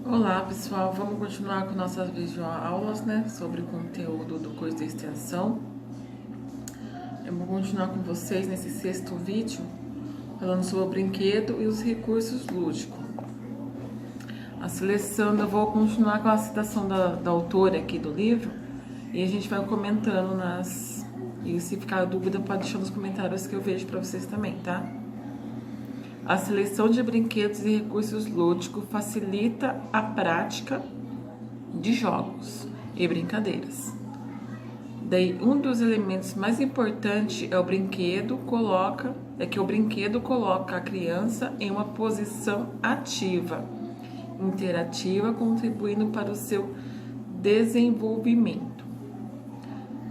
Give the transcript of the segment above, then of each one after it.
Olá pessoal, vamos continuar com nossas videoaulas, né, sobre o conteúdo do curso de extensão. Eu vou continuar com vocês nesse sexto vídeo, falando sobre o brinquedo e os recursos lúdicos. A seleção, eu vou continuar com a citação da autora aqui do livro, e a gente vai comentando e se ficar dúvida pode deixar nos comentários que eu vejo para vocês também, tá? A seleção de brinquedos e recursos lúdicos facilita a prática de jogos e brincadeiras. Daí, um dos elementos mais importantes é que o brinquedo coloca a criança em uma posição ativa, interativa, contribuindo para o seu desenvolvimento.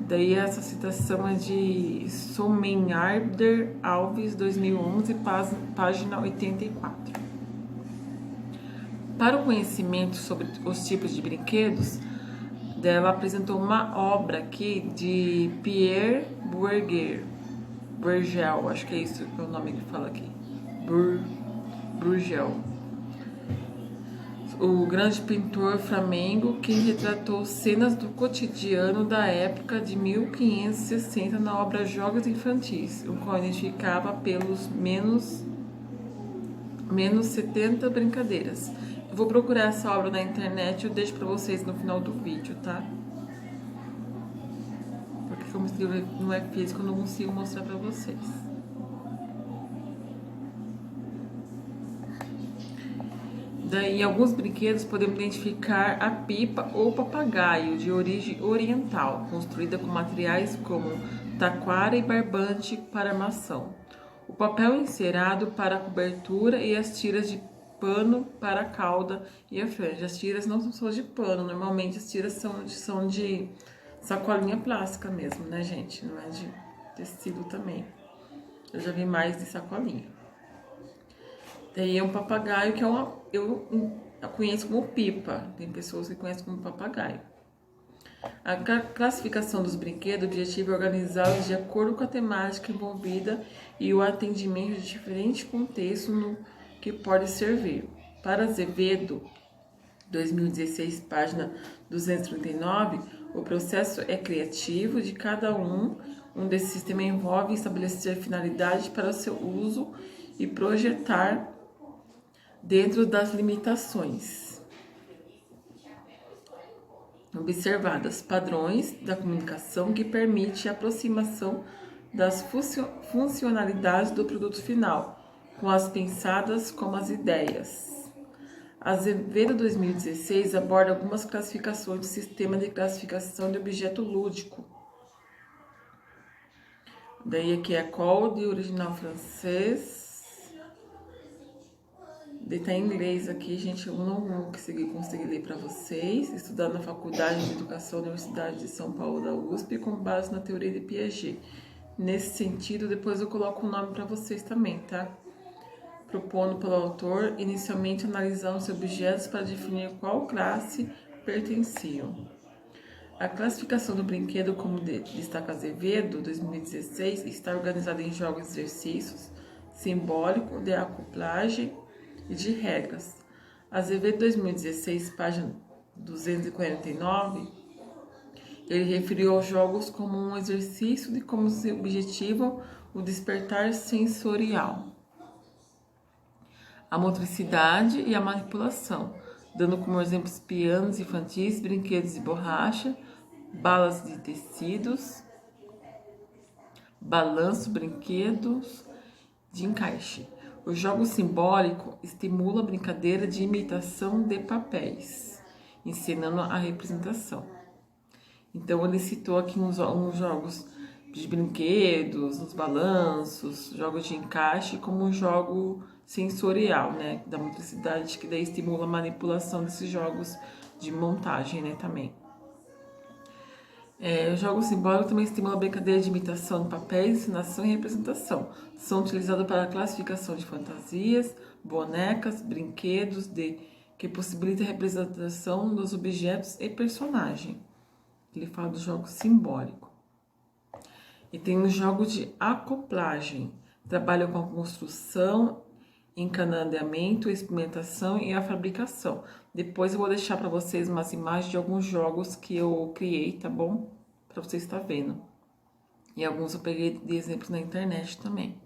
Daí essa citação é de Somenharder Alves, 2011, página 84. Para o conhecimento sobre os tipos de brinquedos, ela apresentou uma obra aqui de Pierre Bourgel, acho que é isso que é o nome que fala aqui, Bourgel, o grande pintor flamengo que retratou cenas do cotidiano da época de 1560 na obra Jogos Infantis, o qual identificava pelos menos 70 brincadeiras. Eu vou procurar essa obra na internet e eu deixo pra vocês no final do vídeo, tá? Porque como esse livro não é físico, eu não consigo mostrar pra vocês. Daí, em alguns brinquedos podemos identificar a pipa ou papagaio, de origem oriental, construída com materiais como taquara e barbante para armação, o papel encerado para a cobertura e as tiras de pano para a cauda e a franja. As tiras não são só de pano, normalmente as tiras são de sacolinha plástica mesmo, né, gente? Não é de tecido também. Eu já vi mais de sacolinha. Daí é um papagaio que eu conheço como pipa. Tem pessoas que conhecem como papagaio. A classificação dos brinquedos, o objetivo é organizá-los de acordo com a temática envolvida e o atendimento de diferentes contextos no que pode servir. Para Azevedo, 2016, página 239, o processo é criativo de cada um desse sistema envolve estabelecer finalidade para o seu uso e projetar dentro das limitações observadas, padrões da comunicação que permite a aproximação das funcionalidades do produto final, com as pensadas como as ideias. Azevedo 2016 aborda algumas classificações do sistema de classificação de objeto lúdico. Daí aqui é Code, original francês. Tá em inglês aqui, gente, eu não vou conseguir ler para vocês. Estudar na Faculdade de Educação da Universidade de São Paulo, da USP, com base na teoria de Piaget. Nesse sentido, depois eu coloco o nome para vocês também, tá? Propondo pelo autor, inicialmente analisando os objetos para definir qual classe pertenciam. A classificação do brinquedo, como destaca Azevedo, 2016, está organizada em jogos e exercícios, simbólico, de acoplagem e de regras. Azevedo 2016, página 249, ele referiu aos jogos como um exercício de como se objetivam o despertar sensorial, a motricidade e a manipulação, dando como exemplos pianos infantis, brinquedos de borracha, balas de tecidos, balanço, brinquedos de encaixe. O jogo simbólico estimula a brincadeira de imitação de papéis, ensinando a representação. Então, ele citou aqui uns jogos de brinquedos, uns balanços, jogos de encaixe, como um jogo sensorial, né? Da motricidade, que daí estimula a manipulação desses jogos de montagem, né? Também. O jogo simbólico também estimula a brincadeira de imitação de papéis, ensinação e representação. São utilizados para a classificação de fantasias, bonecas, brinquedos, que possibilita a representação dos objetos e personagem. Ele fala do jogo simbólico. E tem os jogos de acoplagem. Trabalham com a construção encadeamento, experimentação e a fabricação. Depois eu vou deixar para vocês umas imagens de alguns jogos que eu criei, tá bom? Para vocês estar vendo. E alguns eu peguei de exemplos na internet também.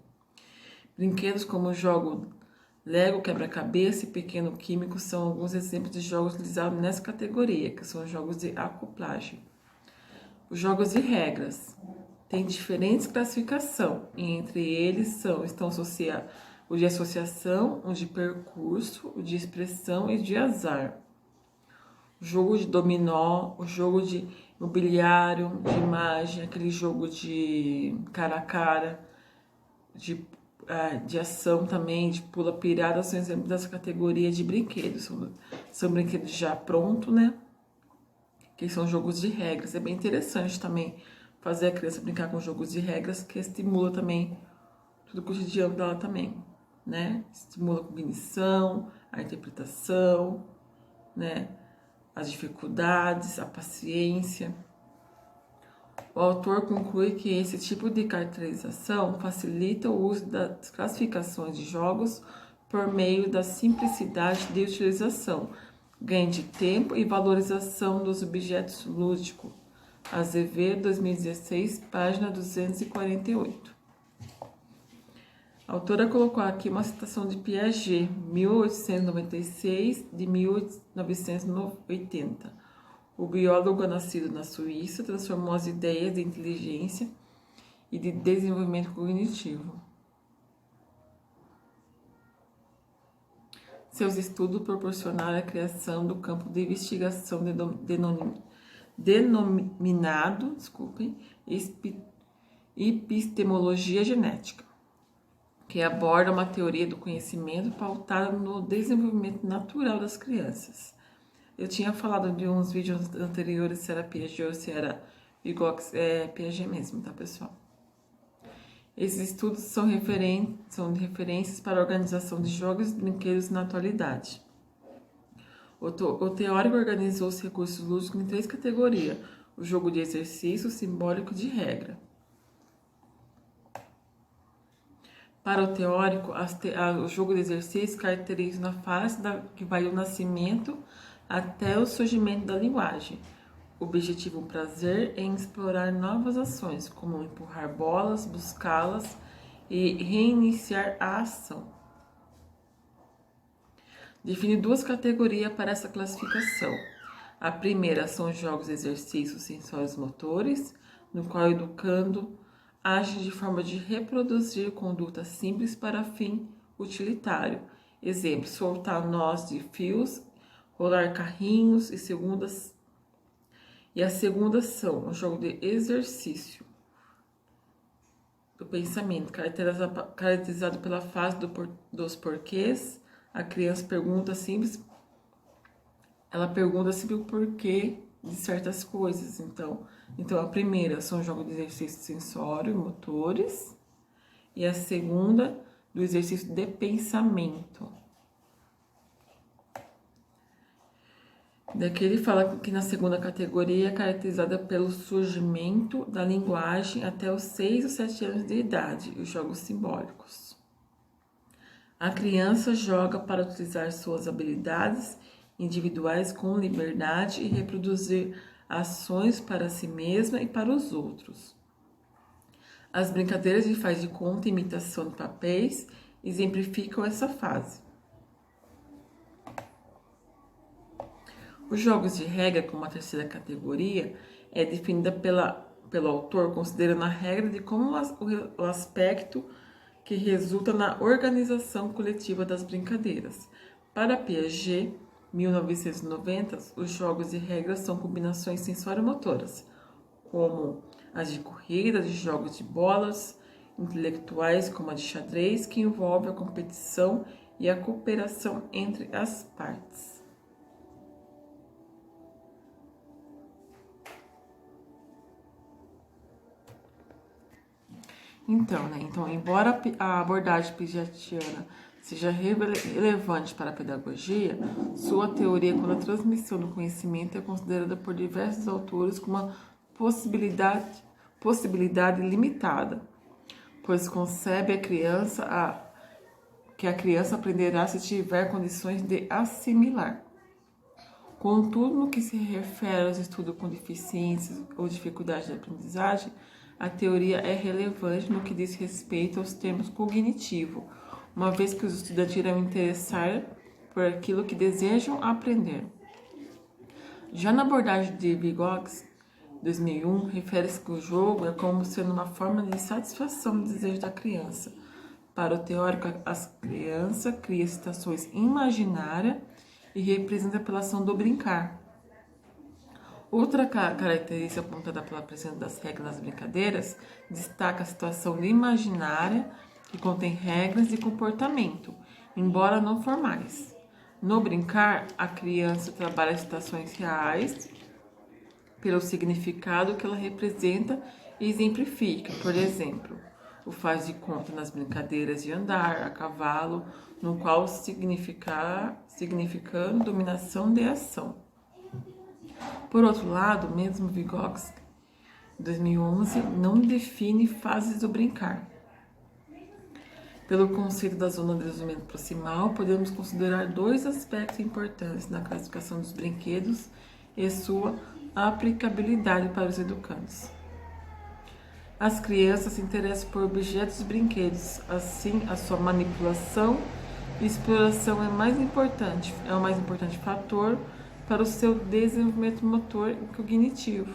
Brinquedos como o jogo Lego, quebra-cabeça e pequeno químico são alguns exemplos de jogos utilizados nessa categoria, que são jogos de acoplagem. Os jogos de regras têm diferentes classificações, e entre eles estão associados o de associação, o de percurso, o de expressão e de azar. O jogo de dominó, o jogo de imobiliário, de imagem, aquele jogo de cara a cara, de ação também, de pula pirada, são exemplos dessa categoria de brinquedos. São brinquedos já prontos, né? Que são jogos de regras. É bem interessante também fazer a criança brincar com jogos de regras, que estimula também tudo o cotidiano dela também, né? Estimula a cognição, a interpretação, né? As dificuldades, a paciência. O autor conclui que esse tipo de caracterização facilita o uso das classificações de jogos por meio da simplicidade de utilização, ganho de tempo e valorização dos objetos lúdicos. Azevedo, 2016, página 248. A autora colocou aqui uma citação de Piaget, 1896 de 1980. O biólogo nascido na Suíça transformou as ideias de inteligência e de desenvolvimento cognitivo. Seus estudos proporcionaram a criação do campo de investigação denominado epistemologia genética, que aborda uma teoria do conhecimento pautada no desenvolvimento natural das crianças. Eu tinha falado de uns vídeos anteriores se era Piaget ou se era Vygotsky, Piaget mesmo, tá, pessoal? Esses estudos são de referências para a organização de jogos e brinquedos na atualidade. O teórico organizou os recursos lúdicos em 3 categorias: o jogo de exercício, o simbólico e de regra. Para o teórico, o jogo de exercício caracteriza uma fase que vai do nascimento até o surgimento da linguagem. O objetivo, o prazer, é em explorar novas ações, como empurrar bolas, buscá-las e reiniciar a ação. Define 2 categorias para essa classificação. A primeira são jogos de exercícios sensórios motores, no qual o educando age de forma de reproduzir conduta simples para fim utilitário. Exemplo, soltar nós de fios, rolar carrinhos e as segundas são um jogo de exercício do pensamento, caracterizado pela fase dos porquês. A criança pergunta simples, ela pergunta sempre o porquê de certas coisas. Então a primeira são jogos de exercício sensório, motores, e a segunda do exercício de pensamento. Daqui ele fala que na segunda categoria é caracterizada pelo surgimento da linguagem até os 6 ou 7 anos de idade, os jogos simbólicos. A criança joga para utilizar suas habilidades individuais com liberdade e reproduzir ações para si mesma e para os outros. As brincadeiras de faz de conta e imitação de papéis exemplificam essa fase. Os jogos de regra, como a terceira categoria, é definida pelo autor considerando a regra de como o aspecto que resulta na organização coletiva das brincadeiras. Para Piaget, 1990, os jogos de regra são combinações sensório-motoras, como as de corrida, de jogos de bolas, intelectuais, como a de xadrez, que envolve a competição e a cooperação entre as partes. Então, embora a abordagem piagetiana seja relevante para a pedagogia, sua teoria quanto à transmissão do conhecimento é considerada por diversos autores como uma possibilidade limitada, pois concebe a criança que a criança aprenderá se tiver condições de assimilar. Contudo, no que se refere aos estudos com deficiências ou dificuldades de aprendizagem, a teoria é relevante no que diz respeito aos termos cognitivo, uma vez que os estudantes irão interessar por aquilo que desejam aprender. Já na abordagem de Vygotsky, 2001, refere-se que o jogo é como sendo uma forma de satisfação do desejo da criança. Para o teórico, a criança cria situações imaginárias e representa pela ação do brincar. Outra característica apontada pela presença das regras nas brincadeiras destaca a situação imaginária, que contém regras de comportamento, embora não formais. No brincar, a criança trabalha situações reais pelo significado que ela representa e exemplifica. Por exemplo, o faz de conta nas brincadeiras de andar a cavalo, no qual significando dominação de ação. Por outro lado, mesmo Vygotsky, 2011, não define fases do brincar. Pelo conceito da zona de desenvolvimento proximal, podemos considerar dois aspectos importantes na classificação dos brinquedos e sua aplicabilidade para os educandos. As crianças se interessam por objetos e brinquedos, assim a sua manipulação e exploração é o mais importante fator para o seu desenvolvimento motor e cognitivo.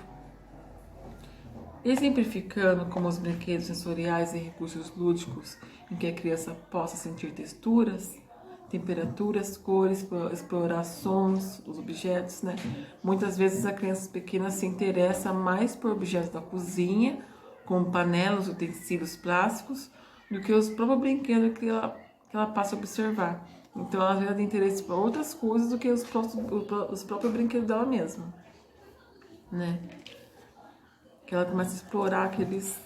Exemplificando como os brinquedos sensoriais e recursos lúdicos em que a criança possa sentir texturas, temperaturas, cores, explorar sons, os objetos, né? Muitas vezes a criança pequena se interessa mais por objetos da cozinha, como panelas, utensílios plásticos, do que os próprios brinquedos que ela passa a observar. Então, ela às vezes tem interesse por outras coisas do que os próprios brinquedos dela mesma, né? Que ela começa a explorar aqueles,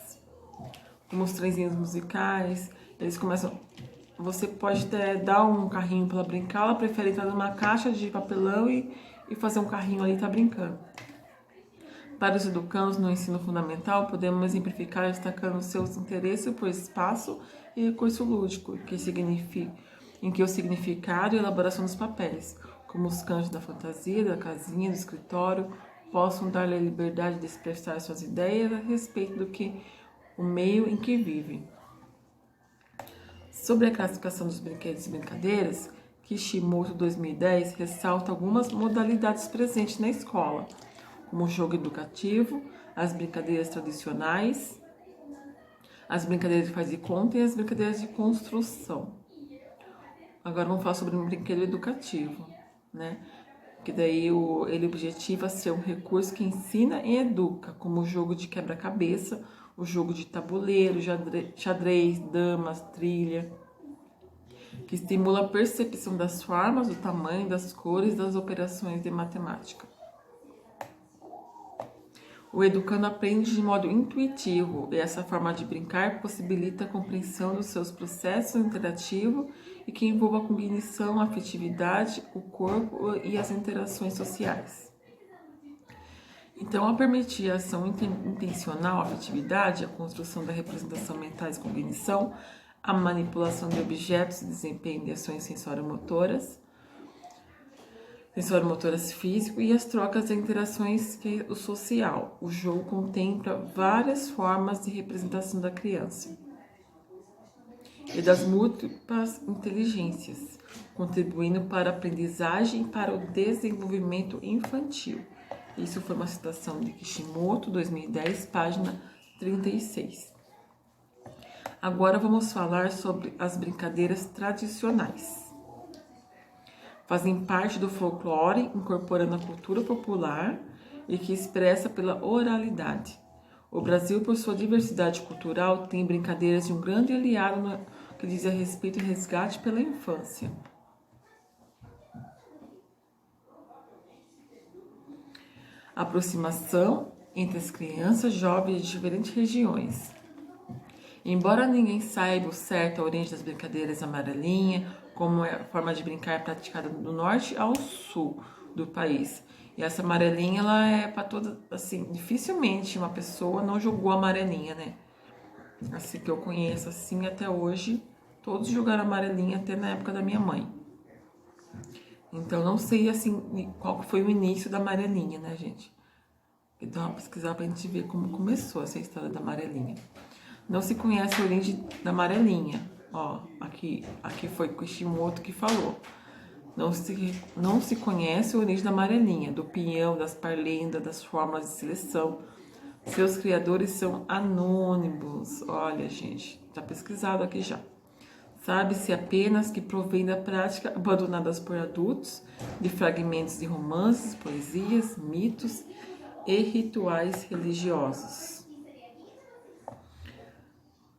como os trenzinhos musicais, eles começam... Você pode dar um carrinho para ela brincar, ela prefere entrar numa caixa de papelão e fazer um carrinho ali e tá brincando. Para os educandos no ensino fundamental, podemos exemplificar destacando seus interesses por espaço e recurso lúdico, em que o significado e elaboração dos papéis, como os cantos da fantasia, da casinha, do escritório, possam dar-lhe a liberdade de expressar suas ideias a respeito do que o meio em que vive. Sobre a classificação dos brinquedos e brincadeiras, Kishimoto 2010 ressalta algumas modalidades presentes na escola, como o jogo educativo, as brincadeiras tradicionais, as brincadeiras de faz de conta e as brincadeiras de construção. Agora vamos falar sobre um brinquedo educativo, né? Que daí ele objetiva ser um recurso que ensina e educa, como o jogo de quebra-cabeça, o jogo de tabuleiro, xadrez, damas, trilha, que estimula a percepção das formas, do tamanho, das cores, das operações de matemática. O educando aprende de modo intuitivo e essa forma de brincar possibilita a compreensão dos seus processos interativos e que envolva a cognição, a afetividade, o corpo e as interações sociais. Então, ao permitir a ação intencional, a afetividade, a construção da representação mentais e cognição, a manipulação de objetos e desempenho de ações sensório-motoras físico e as trocas e interações que o social. O jogo contempla várias formas de representação da criança e das múltiplas inteligências, contribuindo para a aprendizagem e para o desenvolvimento infantil. Isso foi uma citação de Kishimoto, 2010, página 36. Agora vamos falar sobre as brincadeiras tradicionais. Fazem parte do folclore, incorporando a cultura popular e que expressa pela oralidade. O Brasil, por sua diversidade cultural, tem brincadeiras de um grande aliado no que diz a respeito ao resgate pela infância. Aproximação entre as crianças jovens de diferentes regiões. Embora ninguém saiba o certo a origem das brincadeiras amarelinha, como é a forma de brincar praticada do norte ao sul do país. E essa amarelinha, ela é para toda, assim, dificilmente uma pessoa não jogou amarelinha, né? Assim que eu conheço, assim, até hoje, Todos jogaram amarelinha até na época da minha mãe. Então, não sei, assim, qual foi o início da amarelinha, né, gente? Então, vou pesquisar pra gente ver como começou essa história da amarelinha. Não se conhece a origem da amarelinha. Ó, aqui foi o Kishimoto que falou. Não se conhece a origem da amarelinha, do pinhão, das parlendas, das fórmulas de seleção. Seus criadores são anônimos. Olha, gente, tá pesquisado aqui já. Sabe-se apenas que provém da prática abandonadas por adultos de fragmentos de romances, poesias, mitos e rituais religiosos.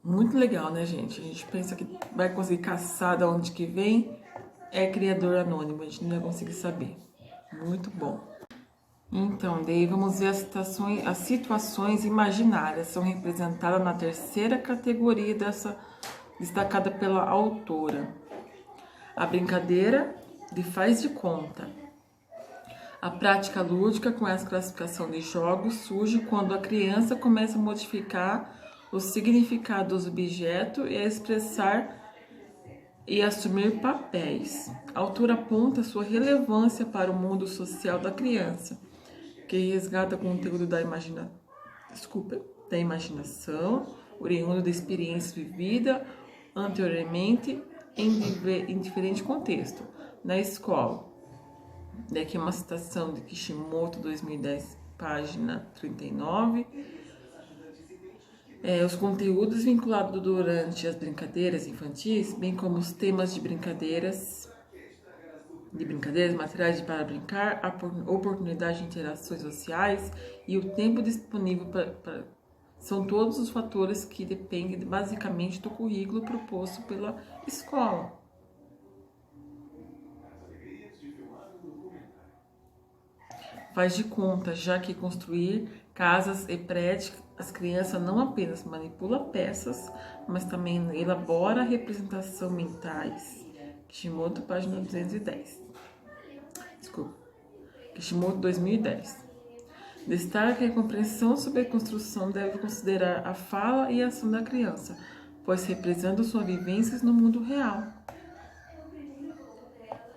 Muito legal, né, gente? A gente pensa que vai conseguir caçar de onde que vem, é criador anônimo, a gente não vai conseguir saber. Muito bom. Então, daí vamos ver as situações imaginárias, são representadas na terceira categoria destacada pela autora. A brincadeira de faz de conta. A prática lúdica com essa classificação de jogos surge quando a criança começa a modificar o significado dos objetos e a expressar e assumir papéis. A autora aponta sua relevância para o mundo social da criança, que resgata conteúdo da imaginação, oriundo da experiência vivida anteriormente em diferente contexto. Na escola, daqui é uma citação de Kishimoto, 2010, página 39. Os conteúdos vinculados durante as brincadeiras infantis, bem como os temas de brincadeiras, materiais para brincar, a oportunidade de interações sociais e o tempo disponível são todos os fatores que dependem basicamente do currículo proposto pela escola. Faz de conta, já que construir casas e prédios, as crianças não apenas manipulam peças, mas também elabora representação mentais. Kishimoto, página 210. Desculpa. Kishimoto, 2010. Destaca que a compreensão sobre a construção deve considerar a fala e a ação da criança, pois representam suas vivências no mundo real.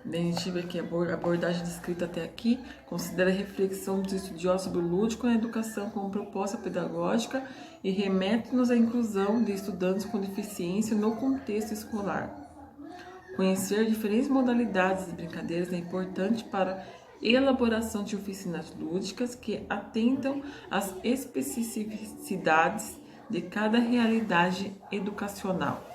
A gente vê que a abordagem descrita até aqui considera a reflexão dos estudiosos sobre o lúdico na educação como proposta pedagógica e remete-nos à inclusão de estudantes com deficiência no contexto escolar. Conhecer diferentes modalidades de brincadeiras é importante para a elaboração de oficinas lúdicas que atentam às especificidades de cada realidade educacional.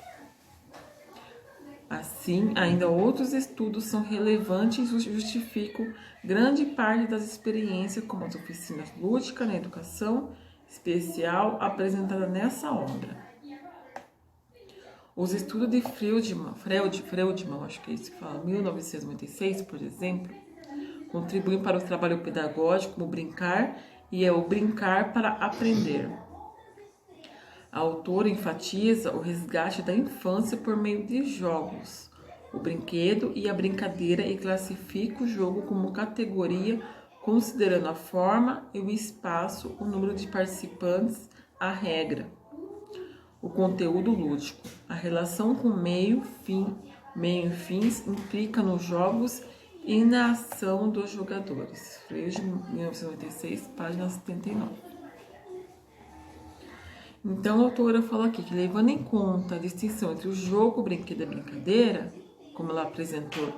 Assim, ainda outros estudos são relevantes e justificam grande parte das experiências, como as oficinas lúdicas na educação especial apresentadas nessa obra. Os estudos de Freudman, acho que é isso que fala, 1996, por exemplo, contribuem para o trabalho pedagógico como brincar e é o brincar para aprender. A autora enfatiza o resgate da infância por meio de jogos, o brinquedo e a brincadeira e classifica o jogo como categoria considerando a forma e o espaço, o número de participantes, a regra. O conteúdo lúdico, a relação com meio e fins implica nos jogos e na ação dos jogadores. Freire, 1996, página 79. Então, a autora fala aqui que, levando em conta a distinção entre o jogo, o brinquedo e a brincadeira, como ela apresentou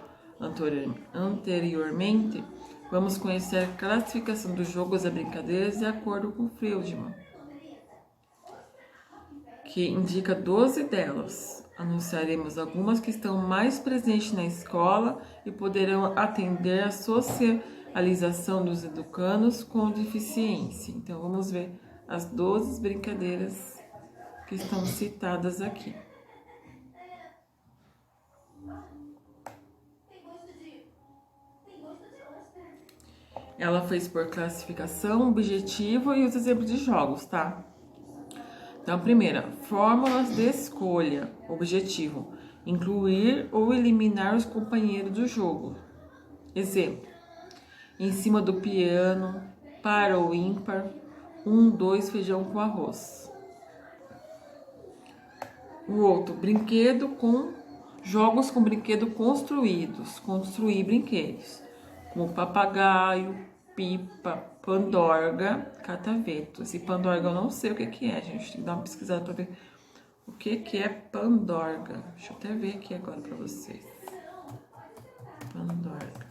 anteriormente, vamos conhecer a classificação dos jogos e brincadeiras de acordo com Freudman, que indica 12 delas. Anunciaremos algumas que estão mais presentes na escola e poderão atender à socialização dos educandos com deficiência. Então, vamos ver as 12 brincadeiras que estão citadas aqui. Ela fez por classificação, objetivo e os exemplos de jogos, tá? Então, primeira, fórmulas de escolha. Objetivo, incluir ou eliminar os companheiros do jogo. Exemplo, em cima do piano, par ou ímpar, 1, 2, feijão com arroz. O outro, brinquedo com jogos com brinquedo construídos. Construir brinquedos. Como papagaio, pipa, pandorga, cataveto. Esse pandorga eu não sei o que é, gente. Tem que dar uma pesquisada pra ver o que é pandorga. Deixa eu até ver aqui agora pra vocês. Pandorga.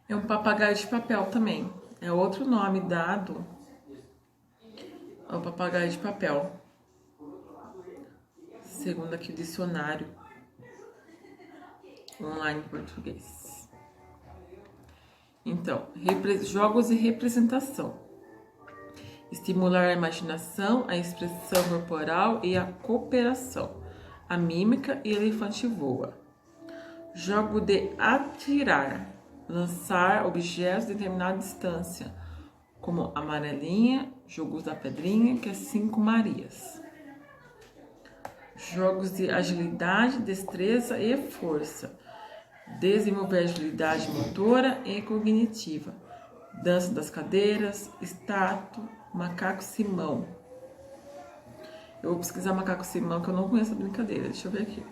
É um papagaio de papel também. É outro nome dado ao papagaio de papel. Segundo aqui o dicionário online em português. Então, jogos e representação. Estimular a imaginação, a expressão corporal e a cooperação. A mímica e elefante voa. Jogo de atirar. Lançar objetos de determinada distância, como amarelinha, jogos da pedrinha, que é 5 Marias. Jogos de agilidade, destreza e força. Desenvolver agilidade motora e cognitiva. Dança das cadeiras, estátua, macaco Simão. Eu vou pesquisar macaco Simão, que eu não conheço a brincadeira. Deixa eu ver aqui.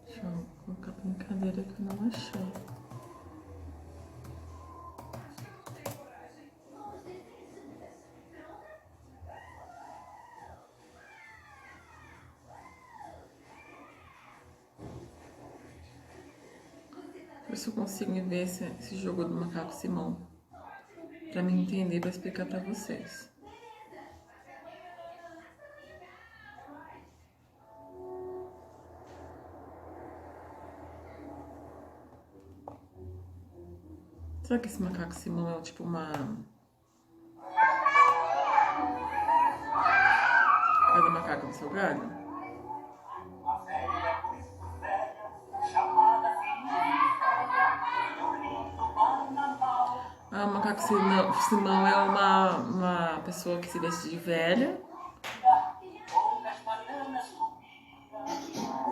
Deixa eu colocar a brincadeira que eu não achei. Ver se eu consigo ver esse jogo do macaco Simão. Pra mim entender, pra explicar pra vocês. Será que esse macaco Simão é tipo uma... Cada macaco no seu galho? Ah, o macaco Simão é uma pessoa que se veste de velha.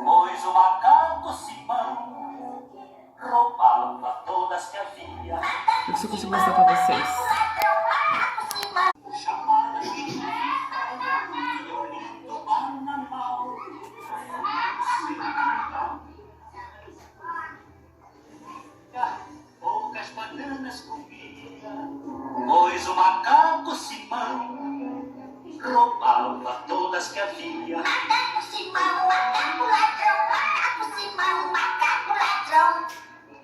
Pois o macaco Simão roubava todas que havia. Deixa eu ver se eu consigo mostrar pra vocês. Chamada de violino bananal. Poucas bananas comia, pois o macaco Simão roubava todas que havia. Macaco Simão, macaco ladrão, macaco Simão, macaco ladrão.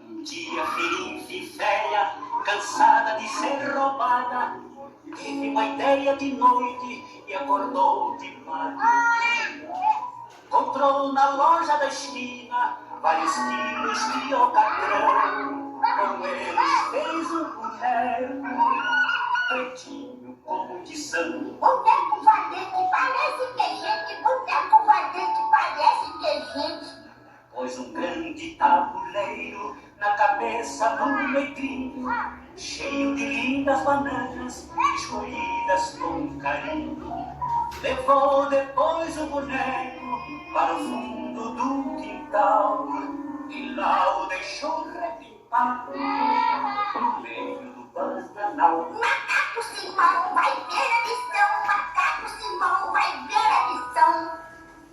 Um dia Firinfe velha, cansada de ser roubada, teve uma ideia de noite e acordou de madrugada. Comprou na loja da esquina vários quilos de alcatrão. Com eles fez um boneco pretinho como de sangue. Boneco valente, parece que é gente. Boneco valente, parece que é gente. Pôs um grande tabuleiro na cabeça do negrinho, cheio de lindas bananas escolhidas com carinho. Levou depois o boneco para o fundo do quintal e lá o deixou repipar no meio do bananal. Macaco Simão vai ver a lição. Macaco Simão vai ver a lição.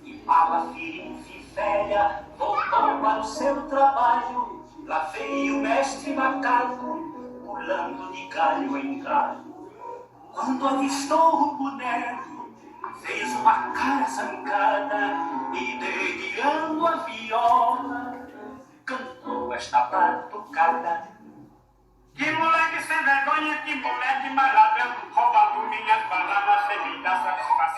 E Mala Firinfe velha voltou para o seu trabalho. Lá veio o mestre macaco, pulando de galho em galho. Quando avistou o boneco, fez uma cara zangada e, dedilhando a viola, cantou esta batucada. Que moleque sem vergonha, que moleque malhável, roubando minhas bananas, sem me dar satisfação.